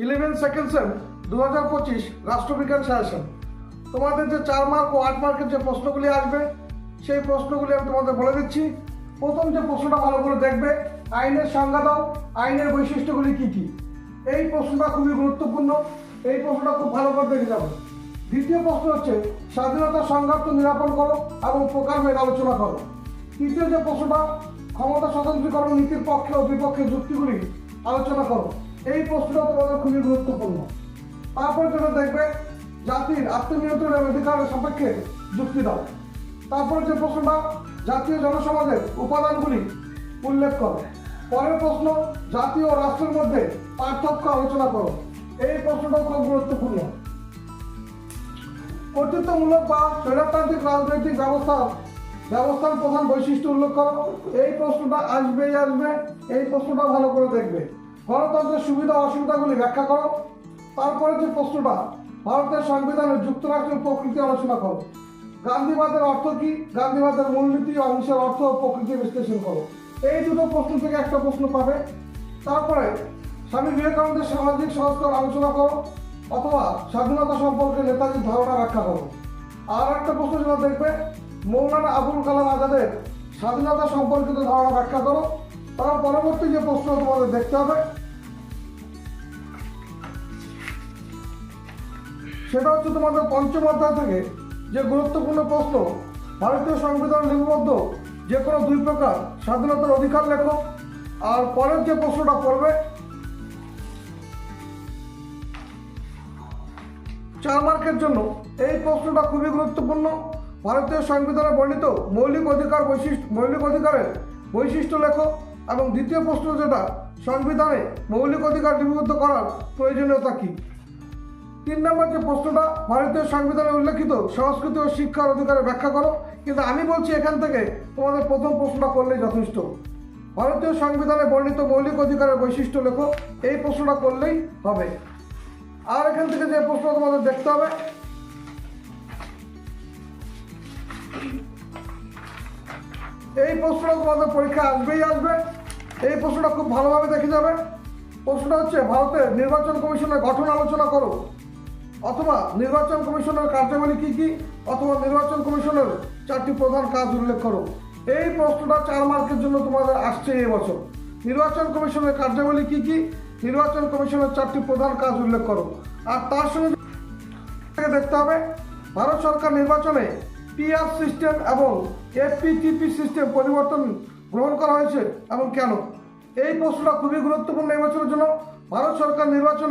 11 second same 2025 রাষ্ট্রবিজ্ঞান suggestion. তোমাদের যে 4 মার্ক ও 8 মার্কের যে প্রশ্নগুলি আসবে সেই প্রশ্নগুলি আমি তোমাদের বলে দিচ্ছি। প্রথম যে প্রশ্নটা ভালো করে দেখবে, আইনের সংজ্ঞা দাও, আইনের বৈশিষ্ট্যগুলি কি কি। এই প্রশ্নটা খুবই গুরুত্বপূর্ণ, এই প্রশ্নটা খুব ভালো করে দেখে যাবে। দ্বিতীয় প্রশ্ন হচ্ছে স্বাধীনতা সংঘাত নিরাপন করো এবং প্রকারভেদ আলোচনা করো। তৃতীয় যে প্রশ্নটা ক্ষমতা স্বতন্ত্রীকরণ নীতির পক্ষে ও বিপক্ষে যুক্তিগুলি আলোচনা করো। এই প্রশ্নটা তোমাদের খুবই গুরুত্বপূর্ণ। তারপরে যেটা দেখবে জাতির আত্মনিয়ন্ত্রণের অধিকারের সাপেক্ষে যুক্তি দাও। তারপরে যে প্রশ্নটা জাতীয় জনসমাজের উপাদানগুলি উল্লেখ করো। পরের প্রশ্ন জাতি ও রাষ্ট্রের মধ্যে পার্থক্য আলোচনা করো। এই প্রশ্নটা খুব গুরুত্বপূর্ণ। কর্তৃত্বমূলক বা স্বৈরতান্ত্রিক রাজনৈতিক ব্যবস্থার প্রধান বৈশিষ্ট্য উল্লেখ করো। এই প্রশ্নটা আসবেই আসবে, এই প্রশ্নটা ভালো করে দেখবে। গণতন্ত্রের সুবিধা অসুবিধাগুলি ব্যাখ্যা করো। তারপরে যে প্রশ্নটা ভারতের সংবিধানের যুক্তরাষ্ট্রের প্রকৃতি আলোচনা করো। গান্ধীবাদের অর্থ কি, গান্ধীবাদের মূলনীতি ও অহিংসার অর্থ ও প্রকৃতি বিশ্লেষণ করো। এই দুটো প্রশ্ন থেকে একটা প্রশ্ন পাবে। তারপরে স্বামী বিবেকানন্দের সামাজিক সংস্কার আলোচনা করো অথবা স্বাধীনতা সম্পর্কে নেতাজির ধারণা ব্যাখ্যা করো। আর একটা প্রশ্ন যেটা দেখবে মৌলানা আবুল কালাম আজাদের স্বাধীনতা সম্পর্কিত ধারণা ব্যাখ্যা করো। তার পরবর্তী যে প্রশ্ন তোমাদের দেখতে হবে সেটা হচ্ছে তোমাদের পঞ্চম অধ্যায় থেকে যে গুরুত্বপূর্ণ প্রশ্ন, ভারতীয় সংবিধান লিপিবদ্ধ যে কোনো 2 প্রকার স্বাধীনতার অধিকার লেখো। আর পরের যে প্রশ্নটা পড়বে 4 মার্কের জন্য, এই প্রশ্নটা খুবই গুরুত্বপূর্ণ। ভারতীয় সংবিধানে বর্ণিত মৌলিক অধিকারের বৈশিষ্ট্য লেখো। এবং দ্বিতীয় প্রশ্ন যেটা সংবিধানে মৌলিক অধিকার লিপিবদ্ধ করার প্রয়োজনীয়তা কি। 3 নম্বর যে প্রশ্নটা ভারতীয় সংবিধানে উল্লেখিত সংস্কৃতি ও শিক্ষার অধিকারে ব্যাখ্যা করো। কিন্তু আমি বলছি এখান থেকে তোমাদের প্রথম প্রশ্নটা করলেই যথেষ্ট। ভারতীয় সংবিধানে বর্ণিত মৌলিক অধিকারের বৈশিষ্ট্য লেখো, এই প্রশ্নটা করলেই হবে। আর এখান থেকে যে প্রশ্ন তোমাদের দেখতে হবে এই প্রশ্নটা তোমাদের পরীক্ষা আসবেই আসবে, এই প্রশ্নটা খুব ভালোভাবে দেখে যাবে। প্রশ্নটা হচ্ছে ভারতের নির্বাচন কমিশনের গঠন আলোচনা করো অথবা নির্বাচন কমিশনের কার্যাবলী কি কি অথবা নির্বাচন কমিশনের 4টি প্রধান কাজ উল্লেখ করো। এই প্রশ্নটা 4 মার্কের জন্য তোমাদের আসছে এই বছর। নির্বাচন কমিশনের কার্যাবলী কি কি, নির্বাচন কমিশনের 4টি প্রধান কাজ উল্লেখ করো। আর তার সঙ্গে দেখতে হবে ভারত সরকার নির্বাচনে পিআর সিস্টেম এবং এফপিটিপি সিস্টেম পরিবর্তন গ্রহণ করা হয়েছে এবং কেন। এই প্রশ্নটা খুবই গুরুত্বপূর্ণ এই বছরের জন্য। ভারত সরকার নির্বাচন